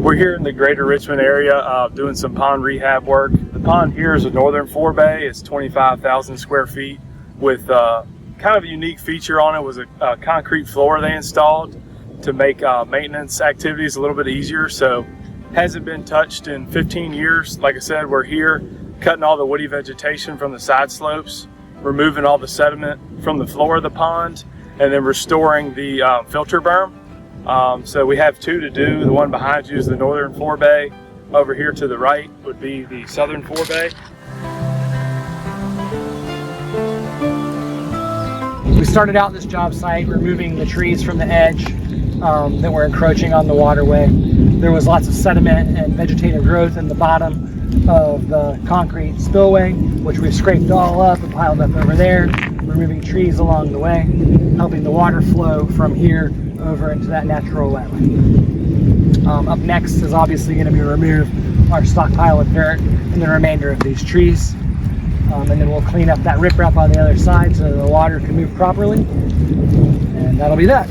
We're here in the greater Richmond area doing some pond rehab work. The pond here is a northern forebay. It's 25,000 square feet with kind of a unique feature on it was a concrete floor they installed to make maintenance activities a little bit easier. So hasn't been touched in 15 years. Like I said, we're here cutting all the woody vegetation from the side slopes, removing all the sediment from the floor of the pond, and then restoring the filter berm. So we have two to do. The one behind you is the northern forebay. Over here to the right would be the southern forebay. We started out this job site removing the trees from the edge that were encroaching on the waterway. There was lots of sediment and vegetative growth in the bottom of the concrete spillway, which we scraped all up and piled up over there, removing trees along the way, helping the water flow from here over into that natural wetland. Up next is obviously going to be remove our stockpile of dirt and the remainder of these trees. And then we'll clean up that riprap on the other side so the water can move properly. And that'll be that.